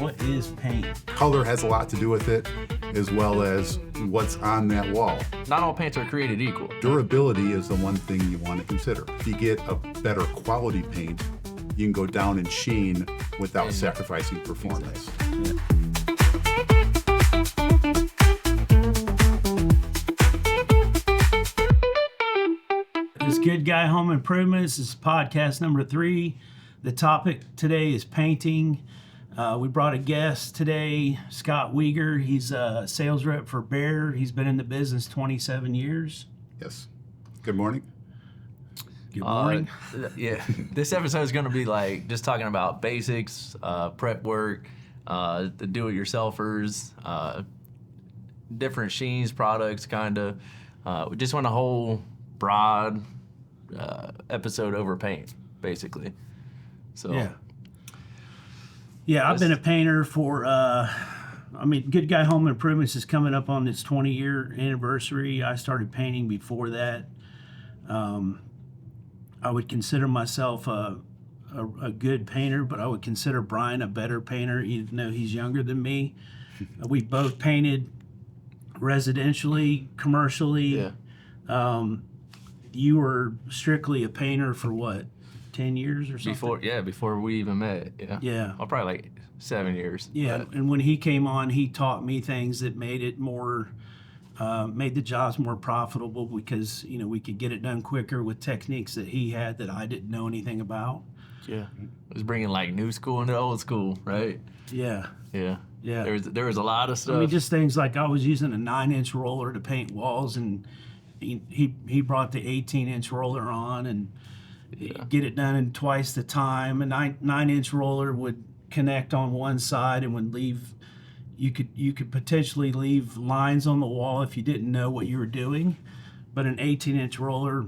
What is paint? Color has a lot to do with it, as well as what's on that wall. Not all paints are created equal. Durability is the one thing you want to consider. If you get a better quality paint, you can go down in sheen without sacrificing performance. Yeah. This Good Guy Home Improvements. This is podcast number 3. The topic today is painting. We brought a guest today, Scott Weger. He's a sales rep for Behr. He's been in the business 27 years. Yes. Good morning. Good morning. Yeah, this episode is going to be like just talking about basics, prep work, the do-it-yourselfers, different sheens, products, kind of. We just want a whole broad episode over paint, basically. So Yeah, I've been a painter for, Good Guy Home Improvements is coming up on its 20-year anniversary. I started painting before that. I would consider myself a good painter, but I would consider Brian a better painter, even though he's younger than me. We both painted residentially, commercially. yeah, You were strictly a painter for what, 10 years or something? before we even met. Yeah. Well, probably like 7 years. Yeah, but and when he came on, he taught me things that made it more, made the jobs more profitable because, we could get it done quicker with techniques that he had that I didn't know anything about. yeah, it was bringing like new school into old school, right? Yeah. Yeah. Yeah. There was a lot of stuff. Just things like I was using a 9-inch roller to paint walls, and he brought the 18-inch roller on and get it done in twice the time. A 9-inch roller would connect on one side and would leave. You could potentially leave lines on the wall if you didn't know what you were doing, but an 18-inch roller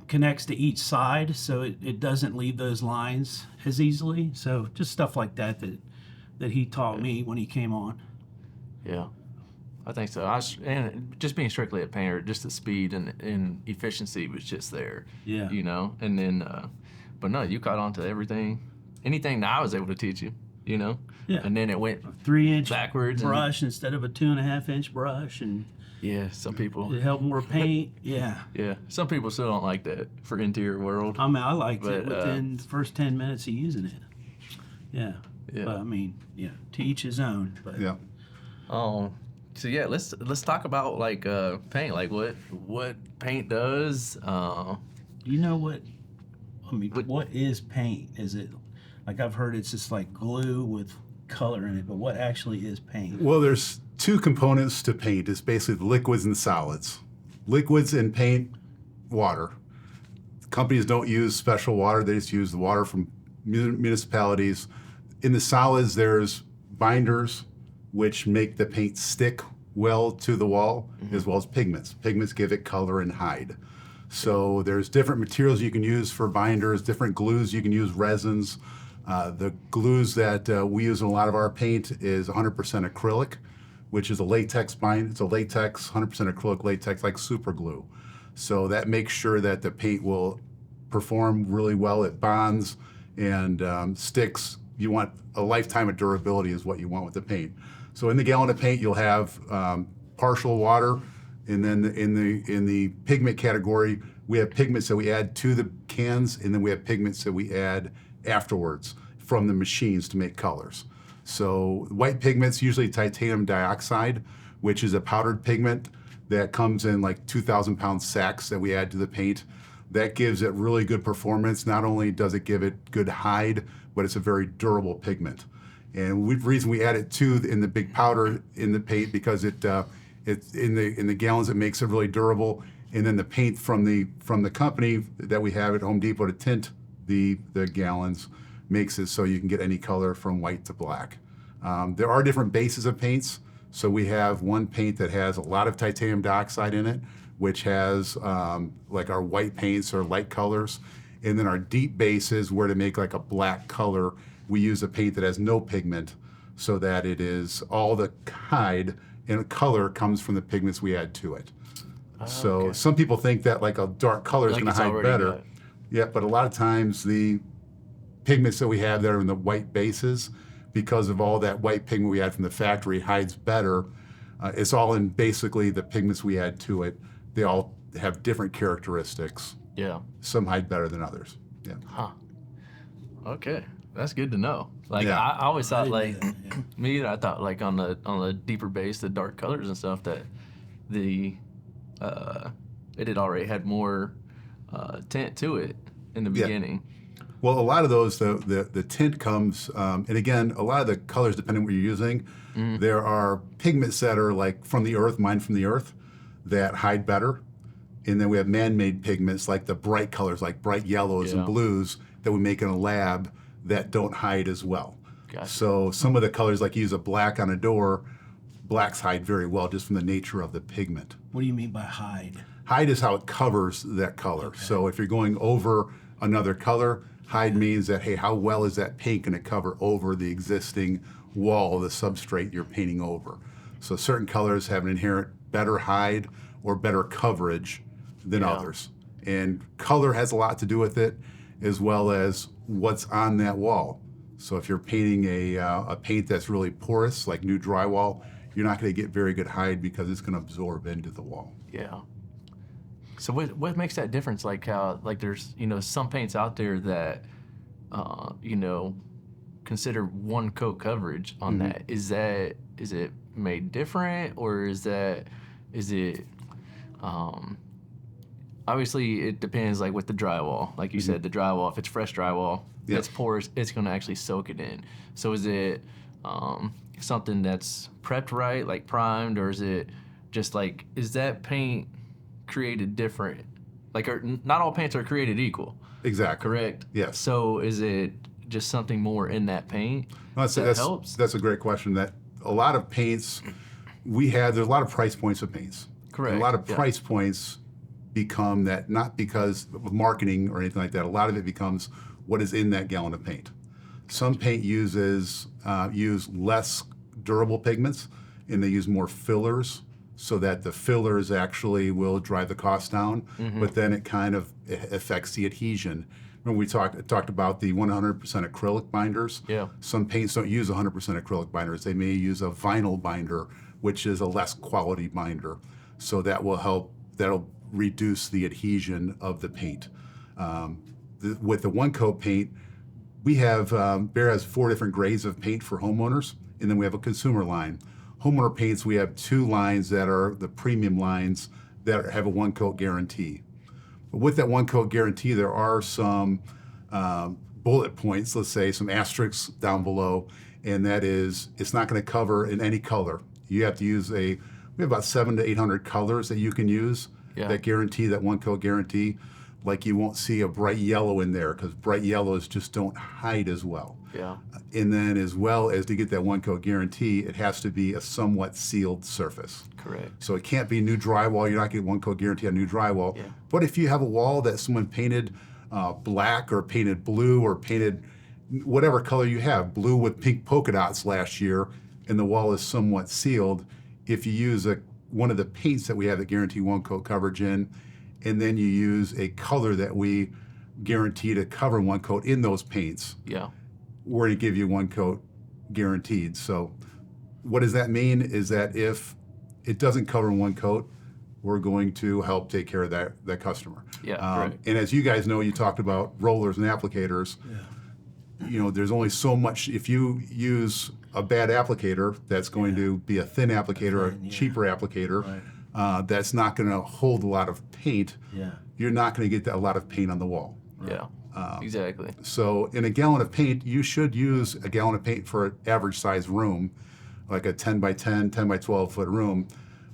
connects to each side, so it doesn't leave those lines as easily. So just stuff like that he taught me when he came on. Yeah, I think so. And just being strictly a painter, just the speed and efficiency was just there. Yeah. And then, but no, you caught on to everything, anything that I was able to teach you, Yeah. And then it went 3-inch backwards brush instead of a 2.5-inch brush, and some people. it helped more paint. Yeah. Yeah, some people still don't like that for interior world. I liked it But, within the first 10 minutes of using it. Yeah. Yeah. But to each his own. But Yeah. So yeah, let's talk about like paint, like what paint does. you know what? What is paint? Is it like I've heard it's just like glue with color in it, but what actually is paint? Well, there's two components to paint. It's basically the liquids and solids. Liquids in paint, water. Companies don't use special water. They just use the water from municipalities. In the solids, there's binders, which make the paint stick well to the wall, as well as pigments. Pigments give it color and hide. So there's different materials you can use for binders, different glues you can use, resins. The glues that we use in a lot of our paint is 100% acrylic, which is a latex bind. It's a latex, 100% acrylic latex, like super glue. So that makes sure that the paint will perform really well. It bonds and sticks. You want a lifetime of durability is what you want with the paint. So in the gallon of paint, you'll have partial water, and then in the pigment category, we have pigments that we add to the cans, and then we have pigments that we add afterwards from the machines to make colors. So white pigments, usually titanium dioxide, which is a powdered pigment that comes in like 2,000-pound sacks that we add to the paint. That gives it really good performance. Not only does it give it good hide, but it's a very durable pigment. And the reason we add it too in the big powder in the paint, because it's in the gallons, it makes it really durable. And then the paint from the company that we have at Home Depot to tint the gallons makes it so you can get any color from white to black. There are different bases of paints. So we have one paint that has a lot of titanium dioxide in it, which has like our white paints or light colors. And then our deep bases, where to make like a black color, we use a paint that has no pigment, so that it is all the hide and color comes from the pigments we add to it. So some people think that like a dark color is going to hide better. Yeah, but a lot of times the pigments that we have that are in the white bases because of all that white pigment we had from the factory, hides better. It's all in basically the pigments we add to it. They all have different characteristics. Yeah. Some hide better than others. Yeah. Huh. Okay, that's good to know. Like Yeah. I always thought, didn't like know that, yeah. me either. I thought like on the deeper base, the dark colors and stuff, that the it had already had more tint to it in the Yeah. beginning. Well, a lot of those, the tint comes, and again, a lot of the colors, depending on what you're using, there are pigments that are like from the earth, mined from the earth, that hide better. And then we have man-made pigments like the bright colors, like bright yellows Yeah. and blues that we make in a lab that don't hide as well. Gotcha. So some of the colors, like you use a black on a door, blacks hide very well just from the nature of the pigment. What do you mean by hide? Hide is how it covers that color. So if you're going over another color, hide means that, hey, how well is that paint going to cover over the existing wall, the substrate you're painting over? So certain colors have an inherent better hide or better coverage than Yeah. others. And color has a lot to do with it, as well as what's on that wall. So if you're painting a paint that's really porous, like new drywall, you're not going to get very good hide because it's going to absorb into the wall. Yeah. So what makes that difference? Like how, like there's, some paints out there that consider one coat coverage on that. Is it made different, or is it obviously it depends, like with the drywall, like you said, the drywall, if it's fresh drywall, Yeah. it's porous, it's going to actually soak it in. So is it something that's prepped right, like primed, or is it just like, is that paint created different? Like, not all paints are created equal, Exactly. correct? Yes. So is it just something more in that paint that helps? That's a great question. That a lot of paints there's a lot of price points of paints. Correct, And a lot of yeah. price points become that not because of marketing or anything like that. A lot of it becomes what is in that gallon of paint. Some paint use less durable pigments, and they use more fillers, so that the fillers actually will drive the cost down. But then it kind of affects the adhesion. Remember we talked about the 100% acrylic binders? Yeah. Some paints don't use 100% acrylic binders. They may use a vinyl binder, which is a less quality binder. So that'll reduce the adhesion of the paint. With the one coat paint, we have, Behr has 4 different grades of paint for homeowners, and then we have a consumer line. Homeowner paints, we have 2 lines that are the premium lines that have a one coat guarantee. But with that one coat guarantee, there are some bullet points, let's say some asterisks down below, and that is, it's not going to cover in any color. You have to use we have about 700 to 800 colors that you can use that guarantee, that one coat guarantee. Like you won't see a bright yellow in there because bright yellows just don't hide as well. Yeah. And then as well as to get that one coat guarantee, it has to be a somewhat sealed surface. Correct. So it can't be new drywall. You're not getting one coat guarantee on new drywall. Yeah. But if you have a wall that someone painted black or painted blue or painted whatever color you have, blue with pink polka dots last year, and the wall is somewhat sealed, if you use one of the paints that we have that guarantee one coat coverage in, and then you use a color that we guarantee to cover one coat in those paints, Yeah. we're going to give you one coat guaranteed. So what does that mean is that if it doesn't cover one coat, we're going to help take care of that customer. Yeah, correct. And as you guys know, you talked about rollers and applicators. There's only so much. If you use a bad applicator, that's going to be a thin applicator, a cheaper applicator, that's not going to hold a lot of paint. Yeah. You're not going to get a lot of paint on the wall. Yeah. Exactly. So in a gallon of paint, you should use a gallon of paint for an average size room, like a 10 by 10, 10 by 12 foot room.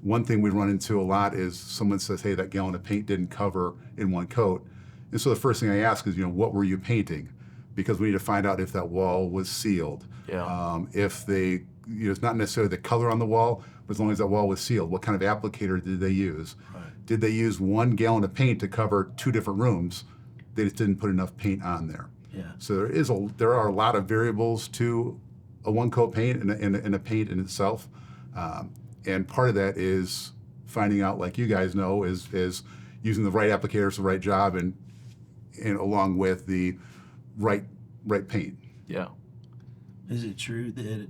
One thing we run into a lot is someone says, hey, that gallon of paint didn't cover in one coat. And so the first thing I ask is, what were you painting? Because we need to find out if that wall was sealed. Yeah. If it's not necessarily the color on the wall, but as long as that wall was sealed, what kind of applicator did they use? Right. Did they use 1 gallon of paint to cover 2 different rooms? They just didn't put enough paint on there. Yeah. So there are a lot of variables to a one coat paint and a paint in itself. And part of that is finding out, like you guys know, is using the right applicators, the right job, and along with the right paint. Yeah. Is it true that?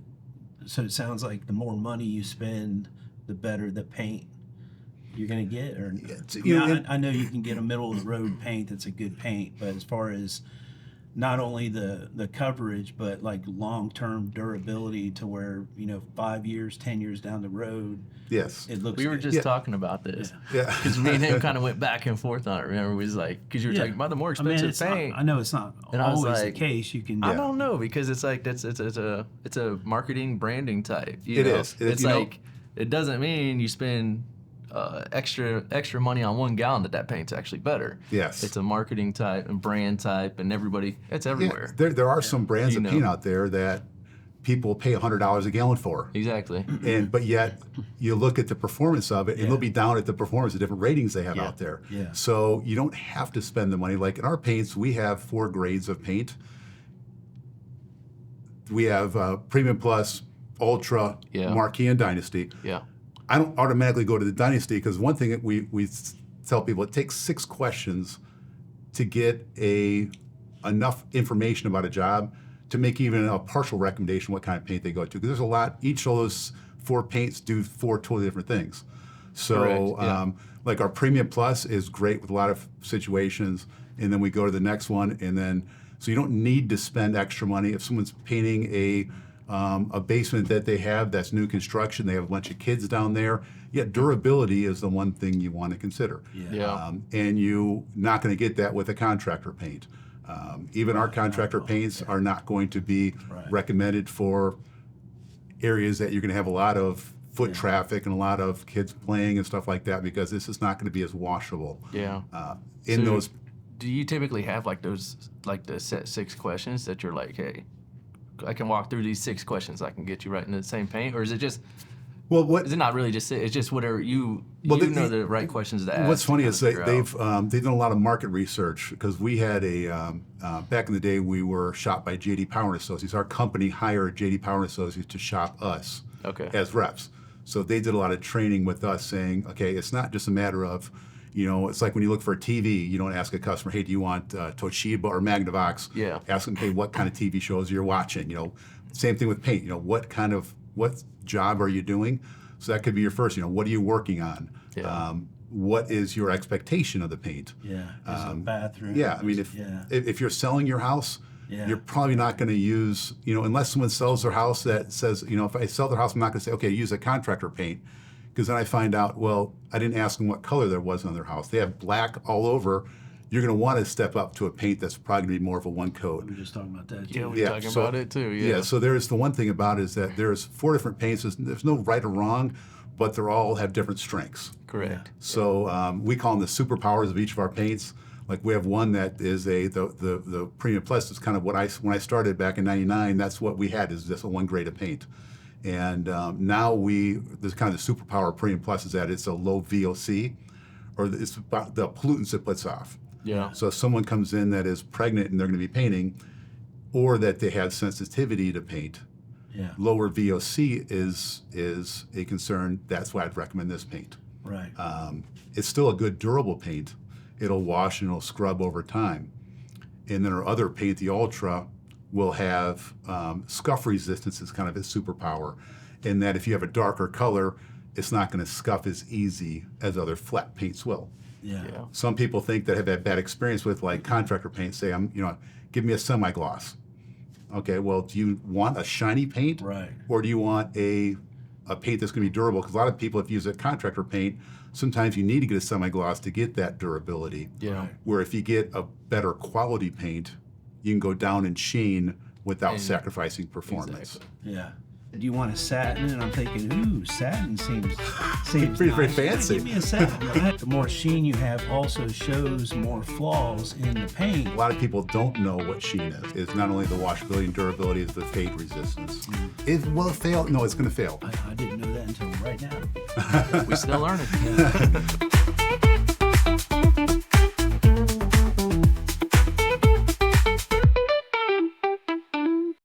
So it sounds like the more money you spend, the better the paint you're gonna get. Or I know you can get a middle of the road paint that's a good paint, but as far as not only the coverage, but like long-term durability to where, 5 years, 10 years down the road, Yes. it looks We were good. just talking about this. Yeah. Because me and him kind of went back and forth on it. Remember, we was like, because you were talking about the more expensive it's not- paint. I know it's not And I was always like, the case. You can. I don't know, because it's like it's a marketing branding type. It know? is. It's You know- like it doesn't mean you spend extra money on 1 gallon that paint's actually better. Yes. It's a marketing type and brand type, and it's everywhere. There are some brands You of know. paint out there that people pay $100 a gallon for. Exactly. But yet you look at the performance of it, and they'll be down at the performance of different ratings they have out there. Yeah. So you don't have to spend the money. Like in our paints, we have 4 grades of paint. We have Premium Plus, Ultra, Yeah. Marquee, and Dynasty. Yeah. I don't automatically go to the Dynasty because one thing that we tell people, it takes 6 questions to get enough information about a job to make even a partial recommendation what kind of paint they go to. Because there's a lot, each of those 4 paints do 4 totally different things. So Correct, yeah. like our Premium Plus is great with a lot of situations, and then we go to the next one, and then, so you don't need to spend extra money. If someone's painting a basement that they have that's new construction, they have a bunch of kids down there, durability is the one thing you want to consider. Yeah. And you're not going to get that with a contractor paint. Even our contractor paints are not going to be recommended for areas that you're going to have a lot of foot traffic and a lot of kids playing and stuff like that, because this is not going to be as washable. Yeah. In So, those, do you typically have like those, like the set 6 questions that you're like, hey, I can walk through these 6 questions, I can get you right in the same paint? Or is it just, well, what is it not really just, it's just whatever you know the right questions to ask? What's funny to is kinda they've figure out. done a lot of market research, because we had back in the day we were shopped by J.D. Power and Associates. Our company hired J.D. Power and Associates to shop us Okay. as reps. So they did a lot of training with us, saying, okay, it's not just a matter of, it's like when you look for a TV, you don't ask a customer, hey, do you want Toshiba or Magnavox? Yeah. Ask them, hey, what kind of TV shows you're watching? Same thing with paint. What job are you doing? So that could be your first. What are you working on? Yeah. What is your expectation of the paint? Yeah. Is a bathroom. Yeah, I mean, if you're selling your house, you're probably not going to use, unless someone sells their house that says, if I sell their house, I'm not going to say, okay, use a contractor paint, because then I find out, well, I didn't ask them what color there was on their house. They have black all over. You're going to want to step up to a paint that's probably going to be more of a one coat. We were just talking about that. Yeah, Too. we were talking about it too. Yeah. So there's the one thing about it is that there's 4 different paints. There's no right or wrong, but they're all have different strengths. Correct. So we call them the superpowers of each of our paints. Like we have one that is the Premium Plus is kind of when I started back in '99. That's what we had, is just a 1 grade of paint. And now there's kind of the superpower of Premium Plus is that it's a low VOC, or it's about the pollutants it puts off. Yeah. So if someone comes in that is pregnant and they're going to be painting, or that they have sensitivity to paint, lower VOC is a concern. That's why I'd recommend this paint. Right. It's still a good durable paint. It'll wash and it'll scrub over time. And then our other paint, the Ultra, will have scuff resistance as kind of its superpower, in that if you have a darker color, it's not going to scuff as easy as other flat paints will. Yeah. Some people think that have had bad experience with like contractor paint, say, give me a semi-gloss. Okay, well, do you want a shiny paint? Right. Or do you want a paint that's going to be durable? Because a lot of people, if you use a contractor paint, sometimes you need to get a semi-gloss to get that durability. Yeah. Right. Where if you get a better quality paint, you can go down in sheen without sacrificing performance. Exactly. Yeah. Do you want a satin? And I'm thinking, ooh, satin seems Pretty nice. fancy. Give me a satin, right? The more sheen you have also shows more flaws in the paint. A lot of people don't know what sheen is. It's not only the washability and durability, it's the fade resistance. Will it fail? No, it's going to fail. I didn't know that until right now. We still learning.